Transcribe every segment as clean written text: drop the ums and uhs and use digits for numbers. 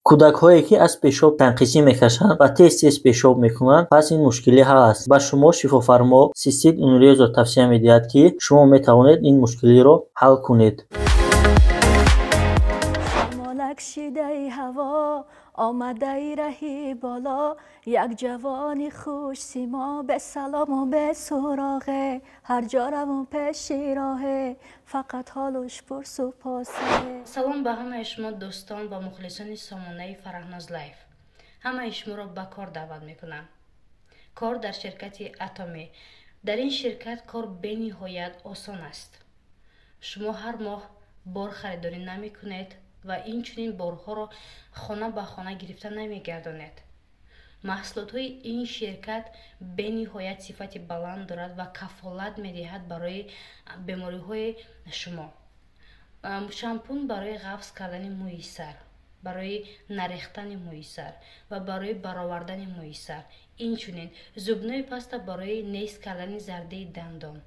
кӯдакҳое ки аз пешоб танқисӣ мекашанд ва тез пешоб мекунанд, пас ин мушкилӣ ҳаст. Ба шумо шифофармо Сисит Нуриёзов тавсия медиҳад, ки шумо метавонед ин мушкилиро ҳал кунед. نکشیده هوا آمده رهی بالا یک جوانی خوش سیما به سلام و به سراغه هر جا روم پیشی راهه فقط حالش پرس و پاسه. سلام به همه شما دوستان و مخلصان سامانه فرهناز لایف. همه شما را به کار دعوت میکنم. کار در شرکت اتمی. در این شرکت کار به نهایت آسان است. شما هر ماه بار خریداری نمی کنید و این چنین بارها را خانه به خانه گرفته نمی گردانید. محصولات های این شرکت به نهایت صفت بلند دارد و کفالت می دهد برای بیماری های شما. شامپون برای قبض کردن موی سر، برای نریختن موی سر و برای برآوردن موی سر. این چنین زبنه پاستا برای نیست کردن زرده دندان،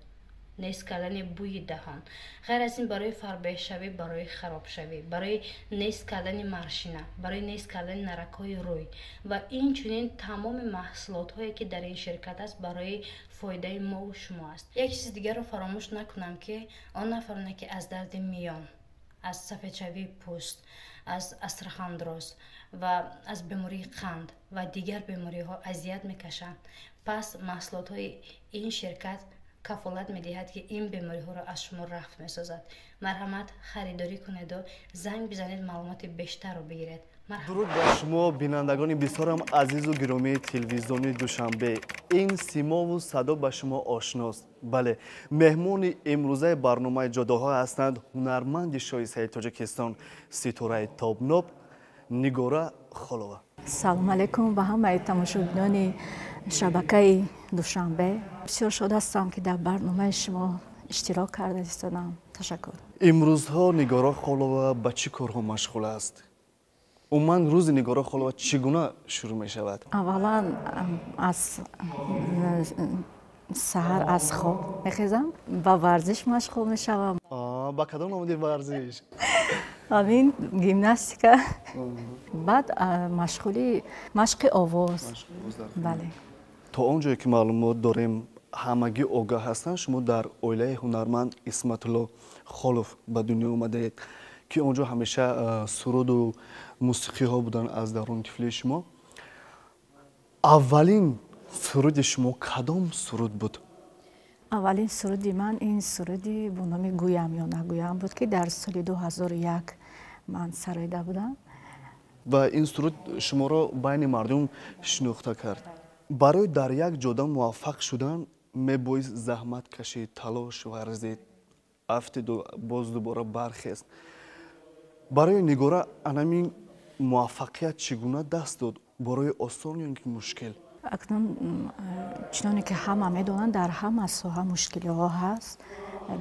نیست کردن بوی دهان. غیر از این برای فربه شوی، برای خراب شوی، برای نیست کردن مرشینه، برای نیست کردن نرک‌های روی و این چنین تمام محصولات هایی که در این شرکت است برای فایده ما و شما است. یک چیز دیگر رو فراموش نکنم که آن نفرانی که از درد میان، از سفید شوی پوست، از استخوان‌دراز و از بیماری قند و دیگر بیماری ها اذیت میکشند، پس محصولات های این شرکت کفالت میدهد که این بیماری ها را از شما رفع میسازد. مرحمت خریداری کنید و زنگ بزنید معلومات بیشتر رو بگیرید. درود بر شما بینندگان بسیارم عزیز و گرامی تلویزیون دوشنبه. این سیما و صدا به شما آشناست. بله، مهمون امروزه برنامه جداها هستند هنرمند شایسته تاجیکستان، ستاره تابناب نگاره خالووا. سلام علیکم به همه تماشاگران شبکه دوشنبه. بسیار شاد هستم که در برنامه شما اشتراک کرده هستم. تشکر. امروزها نگاره خالووا به چه کارها مشغول است؟ عموما روز نگاره خالووا چگونه شروع می شود؟ اولا از سحر از خواب میخیزم با ورزش مشغول میشوم. با کدام نوع ورزش؟ همین گیمناستیکا. بعد مشق آواز. بله. تا اونجایی که معلومات داریم همگی آگاه هستند شما در عائله هنرمند اسمت الله خالوف به دنیا اومدید که اونجا همیشه سرود و موسیقی ها بودن از درون طفلی شما. اولین سرود شما کدام سرود بود؟ اولین سرودی من این سرودی به نام گویم یا نگویم بود که در سال 2001 من سرایده بودم و این سرود شما را بین مردم شناخته کرد. برای در یک جاده موفق شدن میباید زحمت کشید، تلاش ورزید، افتید و باز دوباره برخیست. برای نگاره همین موفقیت چگونه دست داد؟ برای آسان یا مشکل؟ اکنون چنانه که همه میدونن در همه ساحه مشکلی ها هست،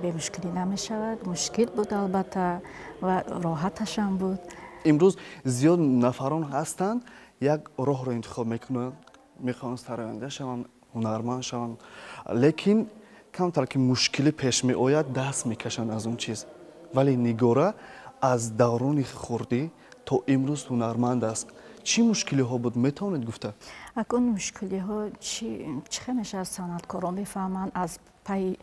به مشکلی نمیشود. مشکل بود البته و راحتش هم بود. امروز زیاد نفران هستند یک راه را انتخاب میکنند، میخوان سراینده شوند، هنرمند شوند، لیکن کمتر که مشکلی پیش می آید دست میکشند از اون چیز. ولی نگاره از دوران خردی تا امروز هنرمند است. چی مشکلی ها بود میتونید گفته؟ اون مشکلی ها چه میشه از صنعتکاران میفهمند از پی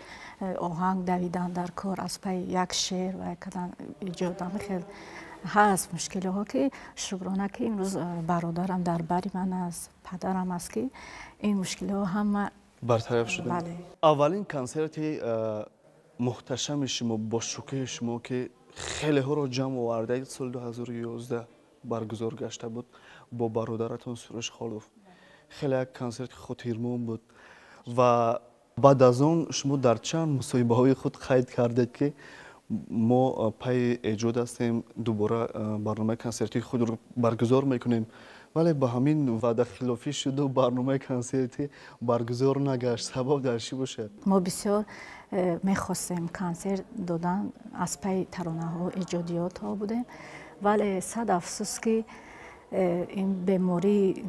آهنگ دویدن در کار، از پی یک شعر و کدن ایجاد خیلی هست. مشکلی ها که شکرانه که امروز برادرم در بری من است، پدرم است که این مشکلی ها هم برطرف شده. بله. اولین کنسرت محتشم شما با شوکه شما که خیلی ها را جمع آورده سال 2011 برگزار گشته بود با برادرتون سروش خالوف. خیلی یک کنسرت خاطرمون بود و بعد از آن شما در چند مصاحبه های خود قید کردید که ما پای ایجاد هستیم دوباره برنامه کنسرتی خود رو برگزار میکنیم، ولی به همین وعده خلافی شد و برنامه کنسرتی برگزار نگشت. سبب در چی باشه؟ ما بسیار میخواستیم کنسرت دادن، از پی ترانه ها ایجادیات ها بودیم، ولی صد افسوس که این بیماری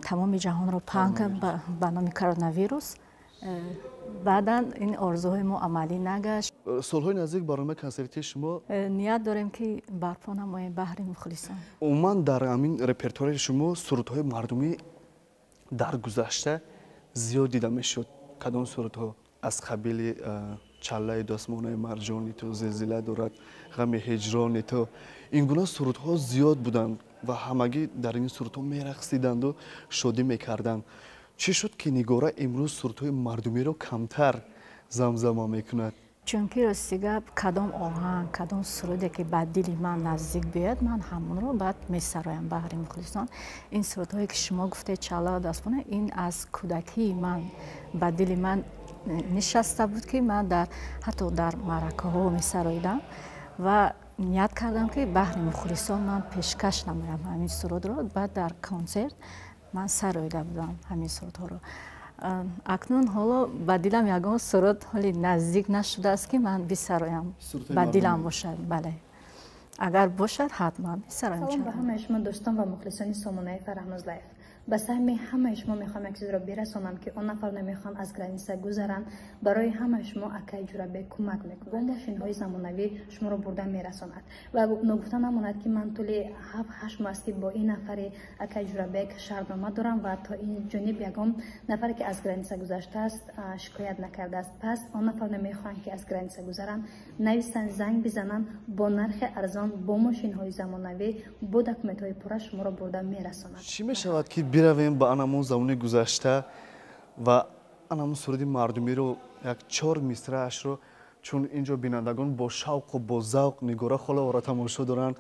تمام جهان رو پنگ به نام کرونا ویروس баъдан ин орзуҳои мо амалӣ нагашт. солҳои наздик барномаи консерти шумо ният дорем ки барпо намоем баҳри мухлисон. умуман дар ҳамин репертуари шумо сурудҳои мардумӣ дар гузашта зиёд дида мешуд. кадом сурудҳо аз қабили чаллаи досмонаи марҷони ту, зилзила дорад, ғами ҳиҷрони ту, ин гуна сурудҳо зиёд буданд ва ҳамагӣ дар ин сурудҳо мерақсиданду шодӣ мекарданд. чӣ шуд ки нигора имрӯз сурудҳои мардумиро камтар замзама мекунад? чунки рости гап кадом оҳанг, кадом суруде ки ба дили ман наздик биёяд, ман ҳамонро баъд месароям баҳри мухлисон. ин сурудҳое ки шумо гуфтед чалла дастмона, ин аз кӯдакии ман ба дили ман нишаста буд ки ман ҳатто дар маъракаҳо месароидам ва ният кардам ки баҳри мухлисон ман пешкаш намоям ҳамин сурудро. баъд дар консерт ман сароида будам ҳамин сурудҳоро. акнун ҳоло ба дилам ягон суруд ҳоли наздик нашудааст ки ман бисароям, ба дилам бошад. бале, агар бошад ҳатман бисароям. салом ба ҳамаи шумо дӯстон ва мухлисони сомонаи Фарахноз лайф. ба саҳми ҳамаи шумо мехоҳам як чизро бирасонам ки он нафар намехоҳанд аз граница гузаранд. барои ҳамаи шумо Акай Ҷурабек кӯмак мекунад. бо мошинҳои замонавӣ шуморо бурда мерасонад. ва ногуфта намонад ки ман тӯли 7-8 моҳ аст ки бо ин нафари Акай Ҷурабек шартнома дорам ва то ин ҷониб ягон нафаре ки аз граница гузаштааст шикоят накардааст. пас он нафар намехоҳанд ки аз граница гузаранд, нависанд, занг бизананд, бо нархи арзон, бо мошинҳои замонавӣ, бо документҳои пурра шуморо бурда мерасонад. чӣ мешавад ки биравем ба анамон замони гузашта ва анамон суруди мардумиро як 4 мисраашро, чун инҷо бинандагон бо шавқу бо завқ нигора холавора тамошо доранд,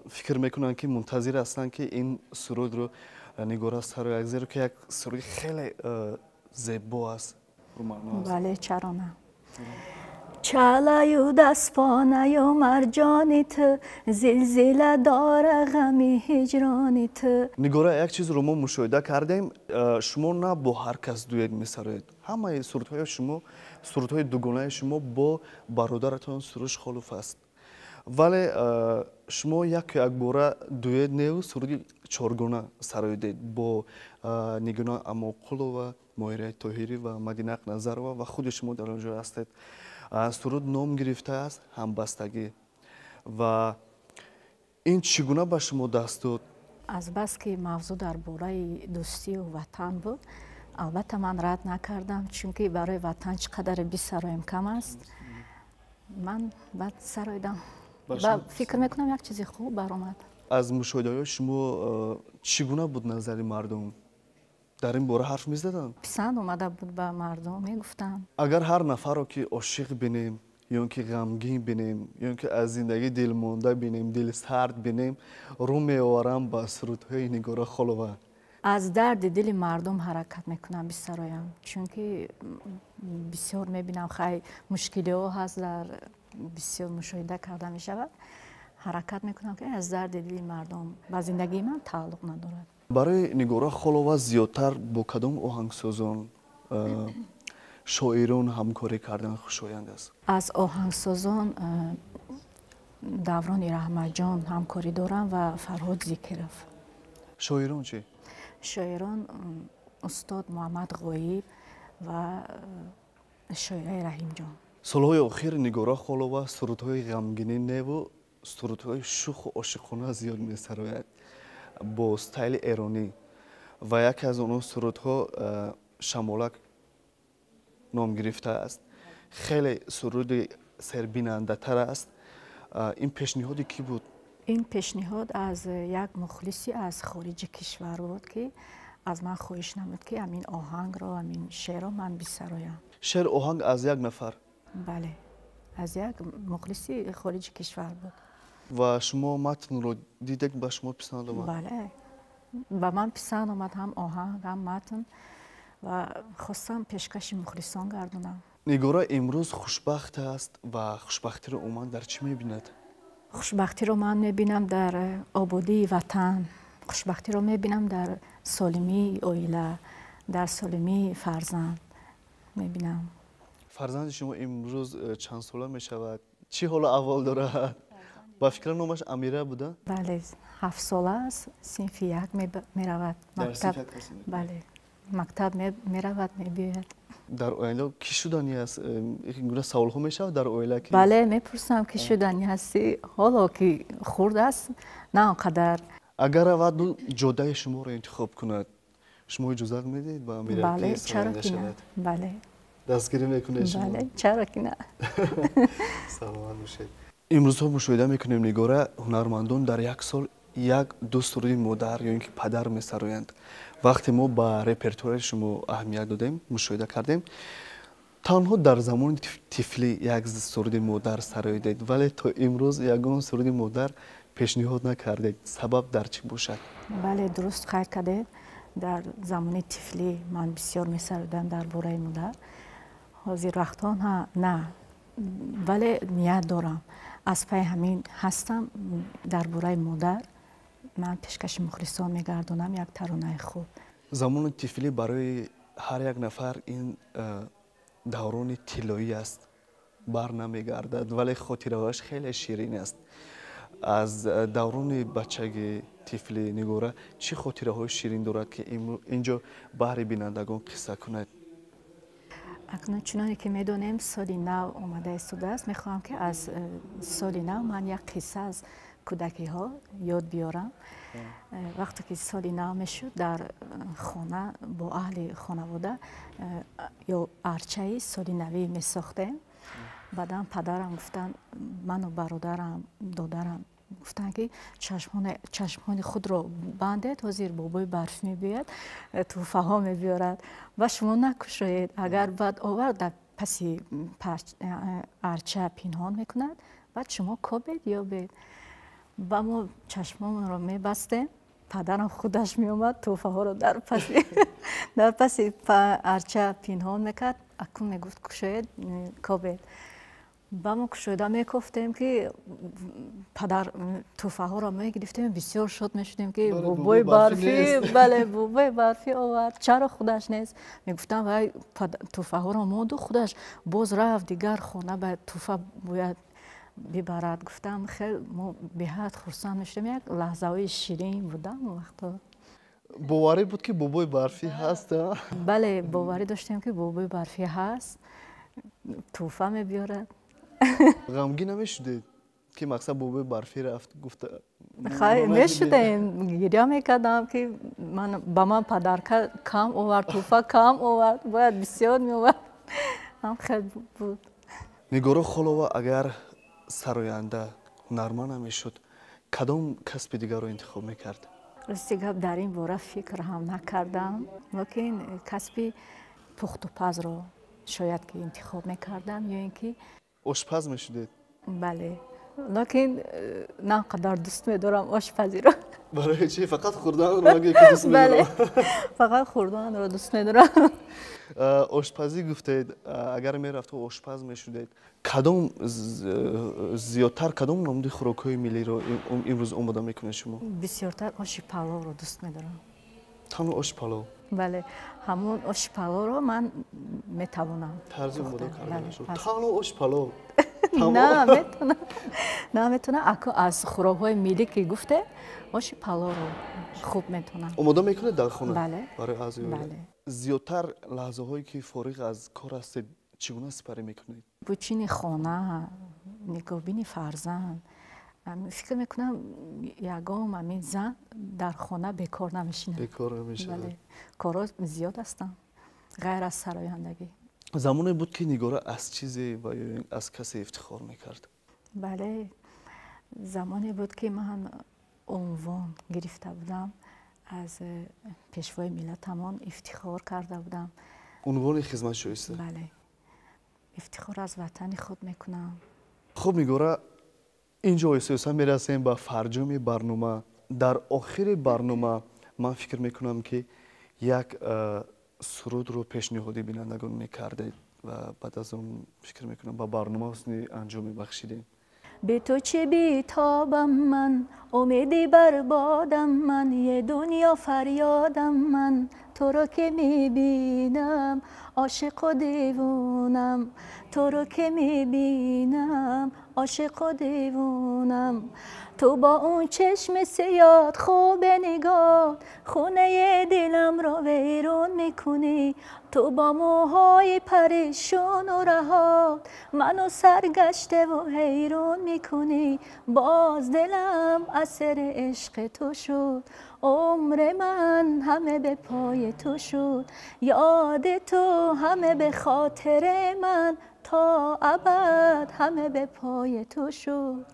фикр мекунанд ки мунтазир ҳастанд ки ин сурудро нигора сарояд, зеро ки як суруди хеле зебо аст. бале, чаро на. чалаю дастпонаю марҷони ту, зилзила дора ғами ҳиҷрони ту. нигора як чизро мо мушоҳида кардем, шумо на бо ҳар кас дуэт месароед. ҳамаи сурудҳои шумо, сурудҳои дугонаи шумо бо бародаратон Суруш Холов аст. вале шумо якбора дуэт нев суруди чоргона сароидед бо Нигина Амоқулова, Моира Тоҳирӣ ва Мадина Ақназарова ва худи шумо дар он ҷо ҳастед. суруд ном гирифтааст ҳамбастагӣ. ва ин чӣ гуна ба шумо даст дод? азбаски мавзӯъ дар бораи дӯстию ватан буд, албатта ман рад накардам, чунки барои ватан чӣ қадар бисароем кам аст. ман баъд сароидам. фикр мекунам як чизи хуб баромад. аз мушоҳидаҳои шумо чӣ гуна буд назари мардум? дар ин бора ҳарф мезаданд? писанд омада буд ба мардум, мегуфтанд агар ҳар нафарро ки ошиқ бинем ё ки ғамгин бинем ё ки аз зиндагӣ дилмонда бинем, дилсард бинем, рӯ меоварам ба сурудҳои Нигора Холова. аз дарди дили мардум ҳаракат мекунам бисароям, чунки бисёр мебинам хай мушкилиҳо ҳаст, дар бисёр мушоҳида карда мешавад. ҳаракат мекунам ки аз дарди дили мардум ба зиндагии ман тааллуқ надорад. барои Нигора Холова зиёдтар бо кадом оҳангсозон, шоирон ҳамкорӣ кардан хушоянд аст? аз оҳангсозон Даврони Раҳматҷон ҳамкорӣ дорам ва Фарҳод Зикиров. шоирон чӣ? шоирон устод Муҳаммад Ғоиб ва шоираи Раҳимҷон. солҳои охир Нигора Холова сурудҳои ғамгинӣ неву сурудҳои шуху ошиқона зиёд месарояд бо стайли эронӣ ва яке аз онҳо сурудҳо Шамолак ном гирифтааст. хеле суруди сербинандатар аст. ин пешниҳоди кӣ буд? ин пешниҳод аз як мухлиси аз хориҷи кишвар буд ки аз ман хоҳиш намуд ки ҳамин оҳангро, ҳамин шеърро ман бисароям. шеър оҳанг аз як нафар? бале, аз як мухлиси хориҷи кишвар буд. ва шумо матнро дидед, ба шумо писанд омад? бале, ба ман писанд омад ҳам оҳанг, ҳам матн ва хостам пешкаши мухлисон гардонам. Нигора имрӯз хушбахт аст ва хушбахтиро уман дар чӣ мебинад? хушбахтиро ман мебинам дар ободии ватан, хушбахтиро мебинам дар солимии оила, дар солимии фарзанд мебинам. фарзанди шумо имрӯз чанд сола мешавад? чӣ ҳолу аҳвол дорад? ба фикрам номаш Амира буда? бале, 7 сола аст, синфи 1 меравад мактаб. бале, мактаб меравад, мебиёяд. در آینده کی شدنی است این گونه سوال ها میشه در اویلا که بله میپرسم کی شدنی هستی حالا که خورد است نه آنقدر. اگر اول جوده شما رو انتخاب کند شما اجازه میدید با امیر بله چرا که نه. بله دستگیری میکنه شما؟ بله چرا که نه. سلامت باشید. امروز ها مشاهده میکنیم نگاره هنرمندان در یک سال یک دو سرود مادر یا اینکه پدر میسرویند. وقتی ما با رپرتوار شما اهمیت دادیم مشاهده کردیم تنها در زمان طفلی یک سرود مادر سراییدید ولی تا امروز یگان سرود مادر پیشنهاد نکردید. سبب در چی باشد؟ بله درست خیر کرده. در زمان طفلی من بسیار میسرودم در باره مادر. حاضر وقتان نه ولی نیت دارم از پای همین هستم در باره مادر من پیشکش مخلصان میگردونم یک ترانه خوب. زمان طفلی برای هر یک نفر این دوران طلایی است بر نمیگردد ولی خاطرهاش خیلی شیرین است. از دوران بچگی طفلی نگاره چه خاطره های شیرین دارد که اینجا بهر بینندگان قصه کند؟ اکنون چنانی که میدونیم سالی نو آمده است میخواهم که از سالی نو من یک قصه از کودکی ها یاد بیارم. وقتی که سالی نو میشد در خانه با اهل خانواده یا ارچه سالی نوی میساختیم. بعدم پدرم گفتن من و برادرم دادرم گفتن که چشمان خود رو بنده تا زیر بابای برف میبید توفه ها میبیارد و شما نکشید اگر بعد آورد در پسی ارچه پنهان میکند بعد شما کابید یا بید و ما چشمان رو میبستیم. پدرم خودش میومد توفه ها رو در پسی ارچه پنهان میکرد اکنون میگفت کشید کابید و ما کشیده میکفتیم که پدر توفه ها را میگرفتیم بسیار شاد میشدیم که بابای برفی بله بابای برفی آورد چرا خودش نیست میگفتم وای توفه ها را ماند و خودش باز رفت دیگر خانه باید توفه باید ببرد. گفتم خیلی ما به حد خرسند میشدیم یک لحظه های شیرین بودم وقتا. باوری بود که بابای برفی هست؟ بله باوری داشتیم که بابای برفی هست توفه میبیارد. غمگین نمیشدید که مقصد بابای برفی رفت گفت؟ خیلی میشدیم گریه میکردم که با من پدر کم آورد توفه کم آورد باید بسیار میآورد هم خیلی بود. نگاره خالوه اگر سراینده هنرمند نمیشد کدام کسب دیگر رو انتخاب میکرد؟ راستی گپ در این باره فکر هم نکردم لیکن کسب پخت و پز رو شاید که انتخاب میکردم یا اینکه آشپز میشدید؟ بله لیکن نه قدر دوست میدارم آشپزی رو. برای چی؟ فقط خوردن رو مگه که دوست میدارم؟ بله فقط خوردن رو دوست میدارم. آشپزی گفتید اگر میرفت و آشپز میشدید کدام زیادتر کدام نمود خوراک‌های ملی رو امروز آماده میکنه شما؟ بسیارتر آش پلو رو دوست میدارم. تنها آش پلو؟ بله همون آش پلو رو من میتوانم ترجمه آماده کردن شد. تنها آش پلو؟ نه میتونم از خوراک‌های ملی که گفته آش پلو رو خوب میتونم. آماده میکنه در خونه؟ بله. برای اعضای بله. زیادتر لحظه هایی که فارغ از کار هستید چگونه سپری میکنید؟ بچین خانه نگاهبین فرزند فکر میکنم یگام همین زن در خانه بیکار نمیشینه. بیکار نمیشه. بله کارا زیاد هستن غیر از سرایندگی. زمانی بود که نگاره از چیزی و از کسی افتخار میکرد؟ بله زمانی بود که من عنوان گرفته بودم از پیشوای ملتمان افتخار کرده بودم. عنوان خدمتشویسته؟ بله افتخار از وطن خود میکنم. خب نگاره اینجا اساسا میرسیم به فرجام برنامه. در آخر برنامه من فکر میکنم که یک سرود رو پیشنهادی بینندگان میکردید و بعد از اون فکر میکنم با برنامه حسنی انجام میبخشیدیم. به تو چه بیتابم من امیدی بربادم من یه دنیا فریادم من تو رو که میبینم عاشق و دیوونم تو رو که میبینم عاشق و دیوونم تو با اون چشم سیاد خوب نگاه خونه دلم را ویران میکنی. تو با موهای پریشان و رها منو سرگشته و حیران میکنی. باز دلم اسیر عشق تو شد، عمر من همه به پای تو شد. یاد تو همه به خاطر من، تا ابد همه به پای تو شد.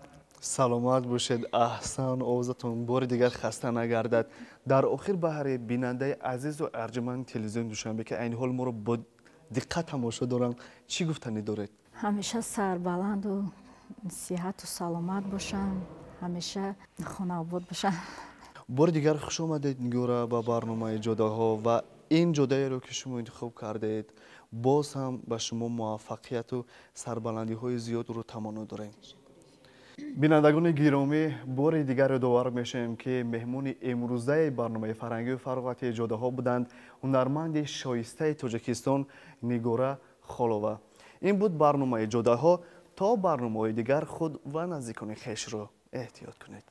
سلامت باشید. احسان اوضاعتون بار دیگر خسته نگردد. در آخر بهر بیننده عزیز و ارجمند تلویزیون دوشنبه که این حال ما رو با دقت تماشا دارن چی گفتنی دارید؟ همیشه سربلند و صحت و سلامت باشن، همیشه خانه آباد باشن. بار دیگر خوش آمدید نگوره به برنامه جداها و این جدایی رو که شما انتخاب کردید باز هم به شما موفقیت و سربلندی های زیاد رو تمنا داریم. بینندگان گرامی، بار دیگر یادآور میشیم که مهمون امروزه برنامه فرهنگی و فراغتی جداها بودند هنرمند شایسته تاجیکستان نیگوره خالوه. این بود برنامه جداها. تا برنامه دیگر خود و نزدیکان خویش را احتیاط کنید.